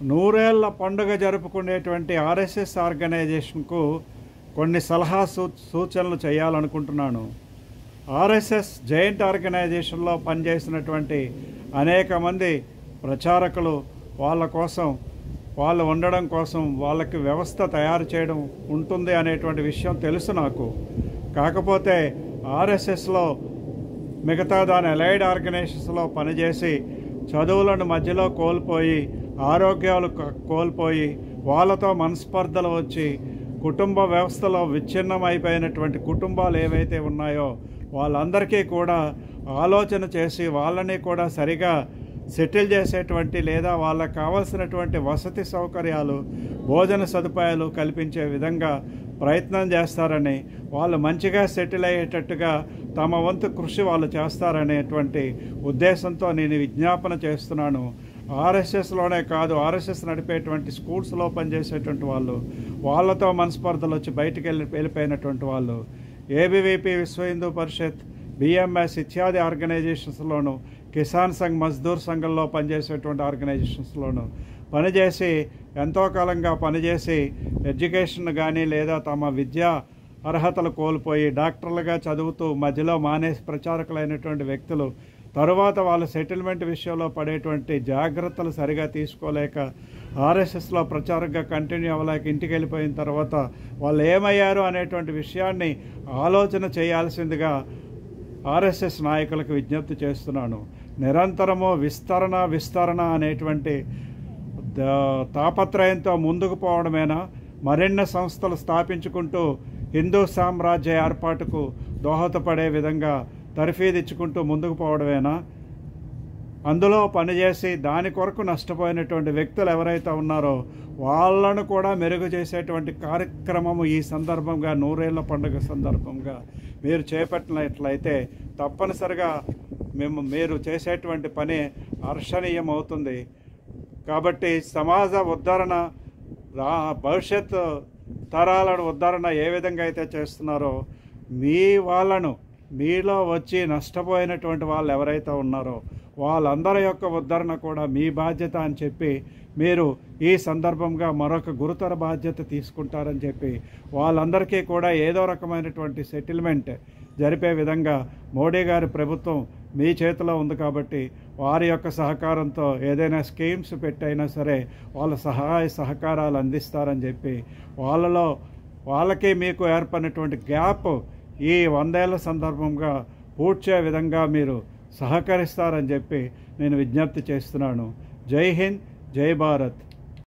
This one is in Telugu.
నూరేళ్ల పండుగ జరుపుకునేటువంటి ఆర్ఎస్ఎస్ ఆర్గనైజేషన్కు కొన్ని సలహా సూచనలు చేయాలనుకుంటున్నాను. ఆర్ఎస్ఎస్ జైంట్ ఆర్గనైజేషన్లో పనిచేసినటువంటి అనేక మంది ప్రచారకులు వాళ్ళ కోసం, వాళ్ళు ఉండడం కోసం వాళ్ళకి వ్యవస్థ తయారు చేయడం ఉంటుంది అనేటువంటి విషయం తెలుసు నాకు. కాకపోతే ఆర్ఎస్ఎస్లో మిగతా దాని అలైడ్ ఆర్గనైజేషన్స్లో పనిచేసి చదువులను మధ్యలో కోల్పోయి, ఆరోగ్యాలు కోల్పోయి, వాళ్ళతో మనస్పర్ధలు వచ్చి కుటుంబ వ్యవస్థలో విచ్ఛిన్నమైపోయినటువంటి కుటుంబాలు ఏవైతే ఉన్నాయో వాళ్ళందరికీ కూడా ఆలోచన చేసి వాళ్ళని కూడా సరిగా సెటిల్ చేసేటువంటి లేదా వాళ్ళకు కావాల్సినటువంటి వసతి సౌకర్యాలు, భోజన సదుపాయాలు కల్పించే విధంగా ప్రయత్నం చేస్తారని, వాళ్ళు మంచిగా సెటిల్ అయ్యేటట్టుగా తమ వంతు కృషి వాళ్ళు చేస్తారనేటువంటి ఉద్దేశంతో నేను విజ్ఞాపన చేస్తున్నాను. ఆర్ఎస్ఎస్లోనే కాదు, ఆర్ఎస్ఎస్ నడిపేటువంటి స్కూల్స్లో పనిచేసేటువంటి వాళ్ళు, వాళ్ళతో మనస్పర్ధలు వచ్చి బయటికి వెళ్ళిపోయినటువంటి వాళ్ళు, ఏబీవీపీ, విశ్వ హిందూ పరిషత్, బిఎంఎస్ ఇత్యాది ఆర్గనైజేషన్స్లోను, కిసాన్ సంఘ్, మజ్దూర్ సంఘంలో పనిచేసేటువంటి ఆర్గనైజేషన్స్లోను పనిచేసి ఎంతో కాలంగా పనిచేసి ఎడ్యుకేషన్ కానీ లేదా తమ విద్యా అర్హతలు కోల్పోయి డాక్టర్లుగా చదువుతూ మధ్యలో మానేసి ప్రచారకులైనటువంటి వ్యక్తులు తరువాత వాళ్ళ సెటిల్మెంట్ విషయంలో పడేటువంటి జాగ్రత్తలు సరిగా తీసుకోలేక ఆర్ఎస్ఎస్లో ప్రచారంగా కంటిన్యూ అవ్వలేక ఇంటికి వెళ్ళిపోయిన తర్వాత వాళ్ళు ఏమయ్యారు అనేటువంటి విషయాన్ని ఆలోచన చేయాల్సిందిగా ఆర్ఎస్ఎస్ నాయకులకు విజ్ఞప్తి చేస్తున్నాను. నిరంతరము విస్తరణ అనేటువంటి తాపత్రయంతో ముందుకు పోవడమేనా, మరిన్ని సంస్థలు స్థాపించుకుంటూ హిందూ సామ్రాజ్య ఏర్పాటుకు దోహదపడే విధంగా తర్ఫీదిచ్చుకుంటూ ముందుకు పోవడమేనా? అందులో పనిచేసి దాని కొరకు నష్టపోయినటువంటి వ్యక్తులు ఎవరైతే ఉన్నారో వాళ్ళను కూడా మెరుగు చేసేటువంటి కార్యక్రమము ఈ సందర్భంగా, నూరేళ్ల పండుగ సందర్భంగా మీరు చేపట్టినట్లయితే తప్పనిసరిగా మీరు చేసేటువంటి పని హర్షణీయం అవుతుంది. కాబట్టి సమాజ ఉద్ధరణ, భవిష్యత్ తరాలను ఉద్ధరణ ఏ విధంగా అయితే చేస్తున్నారో మీలో వచ్చి నష్టపోయినటువంటి వాళ్ళు ఎవరైతే ఉన్నారో వాళ్ళందరి యొక్క ఉద్ధరణ కూడా మీ బాధ్యత అని చెప్పి మీరు ఈ సందర్భంగా మరొక గురుతర బాధ్యత తీసుకుంటారని చెప్పి వాళ్ళందరికీ కూడా ఏదో రకమైనటువంటి సెటిల్మెంట్ జరిపే విధంగా మోడీ గారి ప్రభుత్వం మీ చేతిలో ఉంది కాబట్టి వారి యొక్క సహకారంతో ఏదైనా స్కీమ్స్ పెట్టైనా సరే వాళ్ళ సహాయ సహకారాలు అందిస్తారని చెప్పి వాళ్ళకి మీకు ఏర్పడినటువంటి గ్యాప్ ఈ 100 ఏళ్ల సందర్భంగా పూడ్చే విధంగా మీరు సహకరిస్తారని చెప్పి నేను విజ్ఞప్తి చేస్తున్నాను. జై హింద్, జై భారత్.